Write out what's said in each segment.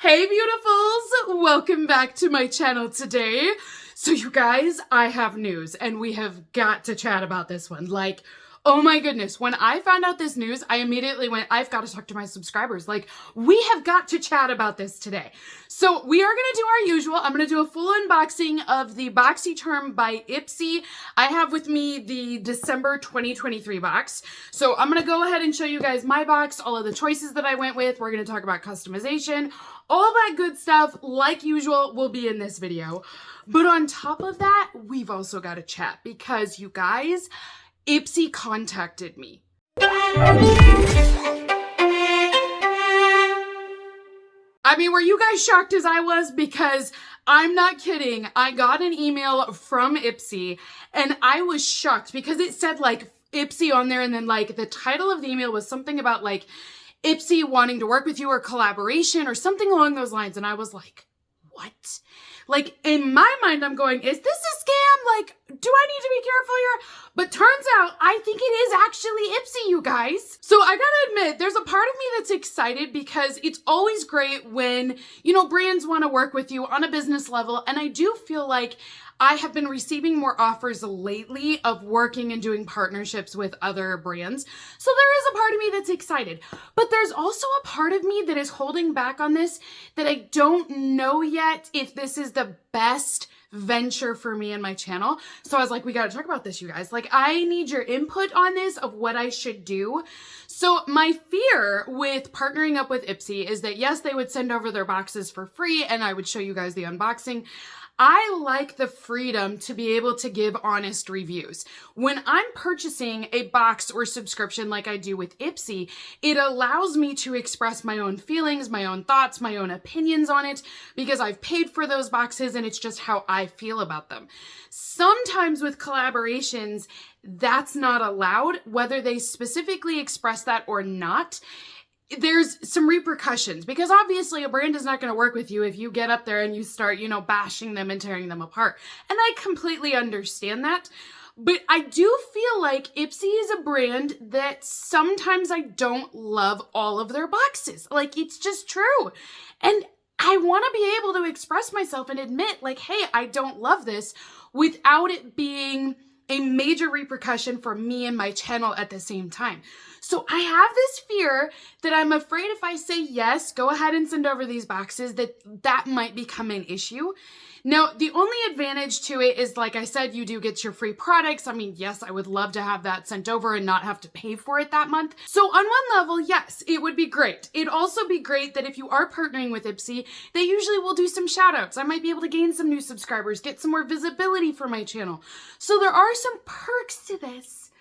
Hey beautifuls, welcome back to my channel today. So you guys, I have news and we have got to chat about this one. Like, oh my goodness, when I found out this news, I immediately went, I've got to talk to my subscribers. Like, we have got to chat about this today. So we are going to do our usual. I'm going to do a full unboxing of the Boxycharm by Ipsy. I have with me the December 2023 box. So I'm going to go ahead and show you guys my box, all of the choices that I went with. We're going to talk about customization. All that good stuff, like usual, will be in this video. But on top of that, we've also got to chat because you guys, Ipsy contacted me. I mean, were you guys shocked as I was? Because I'm not kidding. I got an email from Ipsy and I was shocked because it said like Ipsy on there and then like the title of the email was something about like Ipsy wanting to work with you or collaboration or something along those lines. And I was like, what? Like, in my mind, I'm going, is this a scam? Like, do I need to be careful here? But turns out, I think it is actually Ipsy, you guys. So I gotta admit, there's a part of me that's excited because it's always great when, you know, brands want to work with you on a business level. And I do feel like I have been receiving more offers lately of working and doing partnerships with other brands. So there is a part of me that's excited, but there's also a part of me that is holding back on this that I don't know yet if this is the best venture for me and my channel. So I was like, we got to talk about this, you guys. Like, I need your input on this of what I should do. So my fear with partnering up with Ipsy is that yes, they would send over their boxes for free and I would show you guys the unboxing. I like the freedom to be able to give honest reviews. When I'm purchasing a box or subscription like I do with Ipsy, it allows me to express my own feelings, my own thoughts, my own opinions on it because I've paid for those boxes and it's just how I feel about them. Sometimes with collaborations, that's not allowed, whether they specifically express that or not. There's some repercussions because obviously a brand is not going to work with you if you get up there and you start, you know, bashing them and tearing them apart. And I completely understand that. But I do feel like Ipsy is a brand that sometimes I don't love all of their boxes. Like, it's just true. And I want to be able to express myself and admit like, hey, I don't love this without it being a major repercussion for me and my channel at the same time. So I have this fear that I'm afraid if I say yes, go ahead and send over these boxes, that might become an issue. Now, the only advantage to it is, like I said, you do get your free products. I mean, yes, I would love to have that sent over and not have to pay for it that month. So on one level, yes, it would be great. It'd also be great that if you are partnering with Ipsy, they usually will do some shout outs. I might be able to gain some new subscribers, get some more visibility for my channel. So there are some perks to this,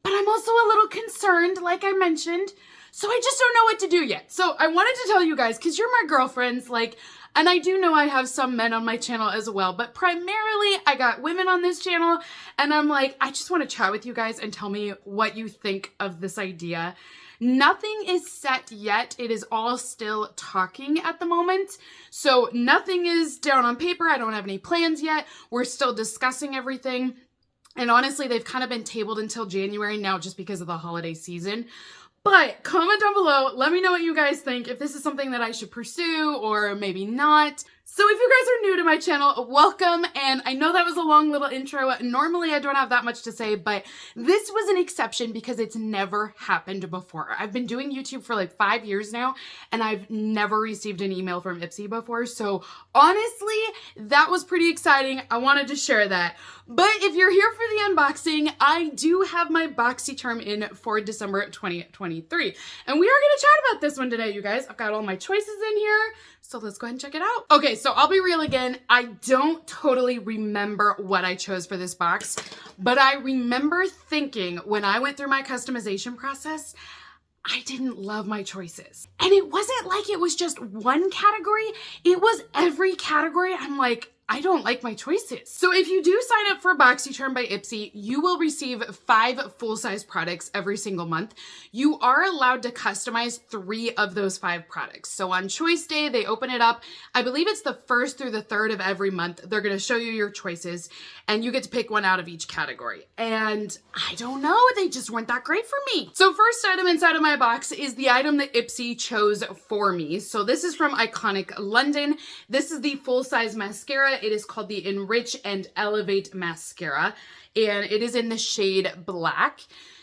but I'm also a little concerned, like I mentioned. So I just don't know what to do yet. So I wanted to tell you guys, because you're my girlfriends, like, and I do know I have some men on my channel as well, but primarily I got women on this channel and I'm like, I just want to chat with you guys and tell me what you think of this idea. Nothing is set yet. It is all still talking at the moment. So nothing is down on paper. I don't have any plans yet. We're still discussing everything. And honestly, they've kind of been tabled until January now just because of the holiday season. But comment down below, let me know what you guys think, if this is something that I should pursue or maybe not. So if you guys are new to my channel, welcome, and I know that was a long little intro. Normally I don't have that much to say, but this was an exception because it's never happened before. I've been doing YouTube for like 5 years now, and I've never received an email from Ipsy before, so honestly, that was pretty exciting. I wanted to share that. But if you're here for the unboxing, I do have my Boxycharm in for December 2023, and we are going to chat about this one today, you guys. I've got all my choices in here, so let's go ahead and check it out. Okay, so I'll be real again. I don't totally remember what I chose for this box, but I remember thinking when I went through my customization process, I didn't love my choices. And it wasn't like it was just one category. It was every category. I'm like, I don't like my choices. So if you do sign up for Boxycharm by Ipsy, you will receive 5 full-size products every single month. You are allowed to customize 3 of those 5 products. So on choice day, they open it up. I believe it's the 1st through the 3rd of every month. They're going to show you your choices and you get to pick one out of each category. And I don't know, they just weren't that great for me. So first item inside of my box is the item that Ipsy chose for me. So this is from Iconic London. This is the full-size mascara. It is called the Enrich and Elevate Mascara, and it is in the shade Black.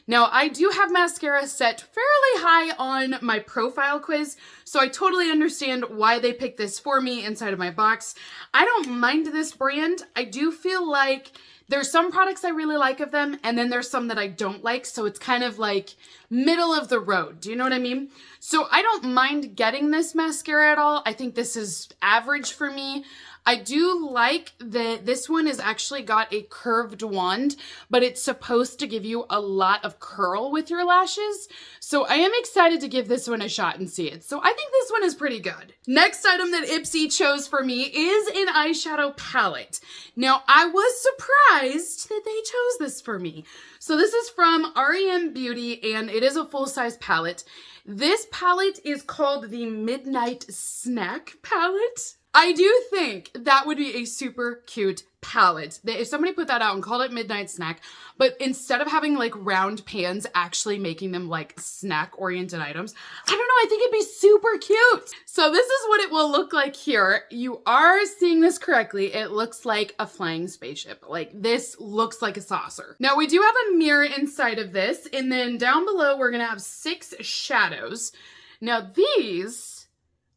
Now, I do have mascara set fairly high on my profile quiz, so I totally understand why they picked this for me inside of my box. I don't mind this brand. I do feel like there's some products I really like of them, and then there's some that I don't like, so it's kind of like middle of the road. Do you know what I mean? So I don't mind getting this mascara at all. I think this is average for me. I do like that this one has actually got a curved wand, but it's supposed to give you a lot of curl with your lashes. So I am excited to give this one a shot and see it. So I think this one is pretty good. Next item that Ipsy chose for me is an eyeshadow palette. Now I was surprised that they chose this for me. So this is from REM Beauty and it is a full-size palette. This palette is called the Midnight Snack Palette. I do think that would be a super cute palette. If somebody put that out and called it Midnight Snack, but instead of having like round pans, actually making them like snack-oriented items, I don't know, I think it'd be super cute. So this is what it will look like here. You are seeing this correctly. It looks like a flying spaceship. Like this looks like a saucer. Now we do have a mirror inside of this, and then down below we're gonna have 6 shadows. Now these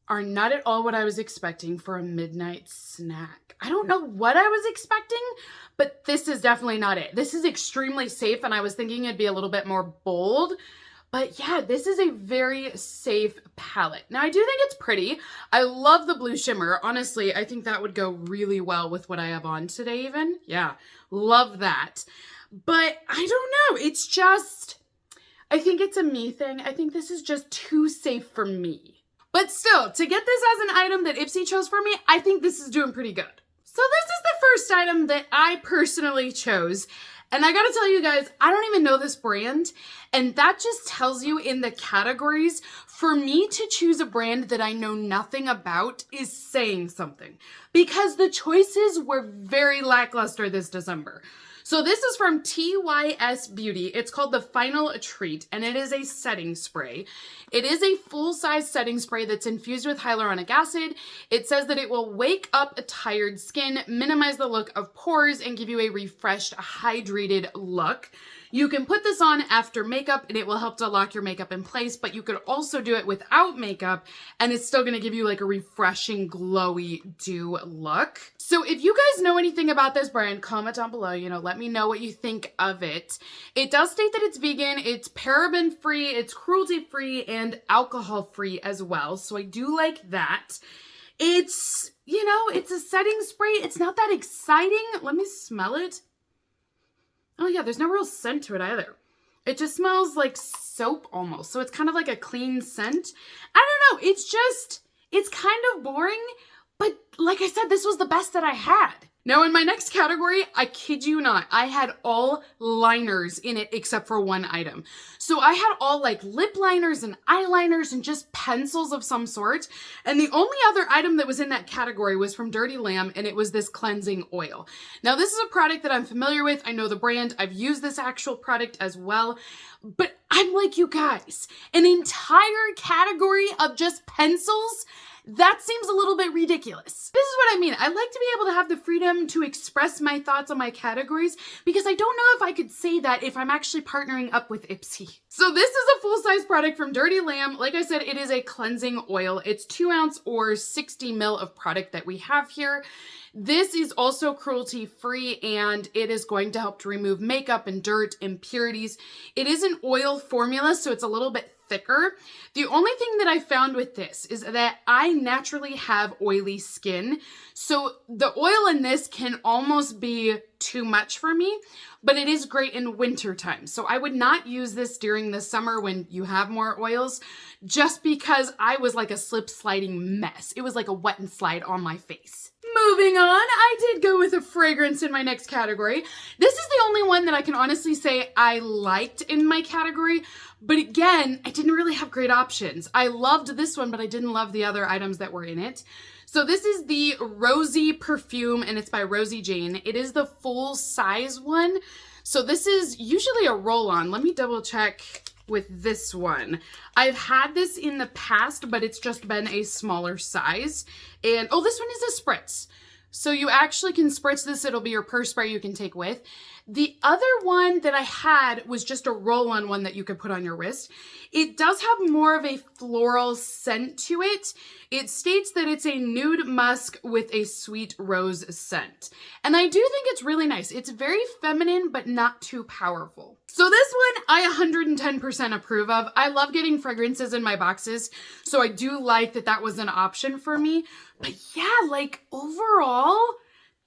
are not at all what I was expecting for a midnight snack. I don't know what I was expecting, but this is definitely not it. This is extremely safe, and I was thinking it'd be a little bit more bold. But yeah, this is a very safe palette. Now, I do think it's pretty. I love the blue shimmer. Honestly, I think that would go really well with what I have on today even. Yeah, love that. But I don't know. It's just, I think it's a me thing. I think this is just too safe for me. But still, to get this as an item that Ipsy chose for me, I think this is doing pretty good. So this is the first item that I personally chose. And I gotta tell you guys, I don't even know this brand. And that just tells you in the categories, for me to choose a brand that I know nothing about is saying something. Because the choices were very lackluster this December. So this is from TYS Beauty. It's called the Final Treat, and it is a setting spray. It is a full-size setting spray that's infused with hyaluronic acid. It says that it will wake up a tired skin, minimize the look of pores, and give you a refreshed, hydrated look. You can put this on after makeup and it will help to lock your makeup in place, but you could also do it without makeup and it's still gonna give you like a refreshing, glowy dew look. So if you guys know anything about this brand, comment down below, let me know what you think of it. It does state that it's vegan, it's paraben free, it's cruelty free, and alcohol free as well. So I do like that. It's, it's a setting spray. It's not that exciting. Let me smell it. Oh yeah, there's no real scent to it either. It just smells like soap almost. So it's kind of like a clean scent. I don't know. It's kind of boring, but like I said, this was the best that I had. Now in my next category, I kid you not, I had all liners in it except for one item. So I had all like lip liners and eyeliners and just pencils of some sort. And the only other item that was in that category was from Dirty Lamb, and it was this cleansing oil. Now this is a product that I'm familiar with. I know the brand. I've used this actual product as well. But I'm like, you guys, an entire category of just pencils? That seems a little bit ridiculous. This is what I mean. I like to be able to have the freedom to express my thoughts on my categories because I don't know if I could say that if I'm actually partnering up with Ipsy. So this is a full-size product from Dirty Lamb. Like I said, it is a cleansing oil. It's 2 ounce or 60 ml of product that we have here. This is also cruelty-free and it is going to help to remove makeup and dirt, impurities. It is an oil formula, so it's a little bit thicker. The only thing that I found with this is that I naturally have oily skin. So the oil in this can almost be too much for me, but it is great in winter time. So I would not use this during the summer when you have more oils, just because I was like a slip sliding mess. It was like a wet and slide on my face. Moving on, I did go with a fragrance in my next category. This is the only one that I can honestly say I liked in my category, but again, I didn't really have great options. I loved this one, but I didn't love the other items that were in it. So this is the Rosy perfume, and it's by Rosie Jane. It is the full size one. So this is usually a roll-on. Let me double check with this one. I've had this in the past, but it's just been a smaller size. And oh, this one is a spritz. So you actually can spritz this. It'll be your purse spray you can take with. The other one that I had was just a roll-on one that you could put on your wrist. It does have more of a floral scent to it. It states that it's a nude musk with a sweet rose scent. And I do think it's really nice. It's very feminine, but not too powerful. So this one I 110% approve of. I love getting fragrances in my boxes, so I do like that that was an option for me. But yeah, like overall,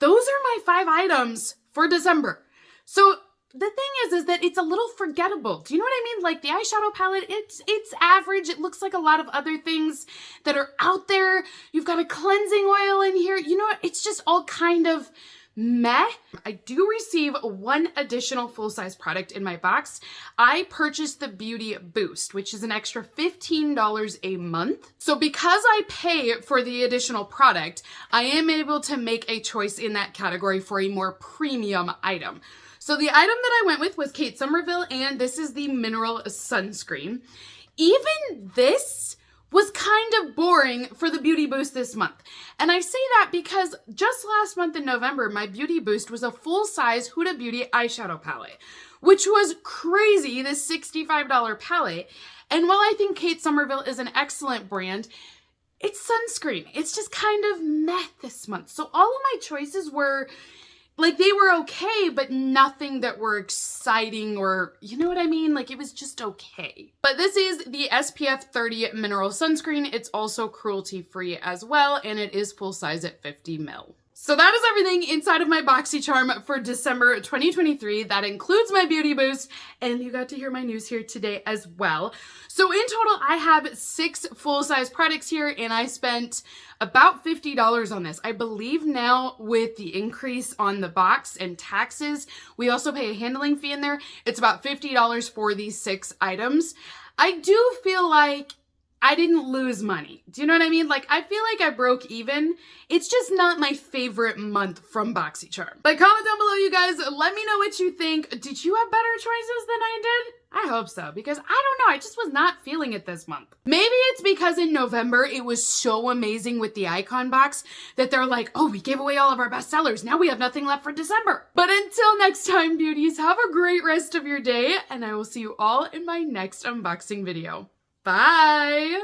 those are my 5 items for December. So the thing is that it's a little forgettable. Do you know what I mean? Like the eyeshadow palette, it's average. It looks like a lot of other things that are out there. You've got a cleansing oil in here. You know what? It's just all kind of meh. I do receive one additional full-size product in my box. I purchased the Beauty Boost, which is an extra $15 a month. So because I pay for the additional product, I am able to make a choice in that category for a more premium item. So the item that I went with was Kate Somerville, and this is the Mineral Sunscreen. Even this was kind of boring for the Beauty Boost this month. And I say that because just last month in November, my Beauty Boost was a full-size Huda Beauty eyeshadow palette, which was crazy, this $65 palette. And while I think Kate Somerville is an excellent brand, it's sunscreen. It's just kind of meh this month. So all of my choices were like, they were okay, but nothing that were exciting or, you know what I mean? Like, it was just okay. But this is the SPF 30 Mineral Sunscreen. It's also cruelty-free as well, and it is full size at 50 ml. So that is everything inside of my Boxycharm for December 2023. That includes my Beauty Boost, and you got to hear my news here today as well. So in total, I have 6 full-size products here, and I spent about $50 on this. I believe now with the increase on the box and taxes, we also pay a handling fee in there. It's about $50 for these 6 items. I do feel like I didn't lose money. Do you know what I mean? Like, I feel like I broke even. It's just not my favorite month from Boxycharm. But comment down below, you guys. Let me know what you think. Did you have better choices than I did? I hope so, because I don't know. I just was not feeling it this month. Maybe it's because in November, it was so amazing with the icon box that they're like, oh, we gave away all of our best sellers. Now we have nothing left for December. But until next time, beauties, have a great rest of your day, and I will see you all in my next unboxing video. Bye!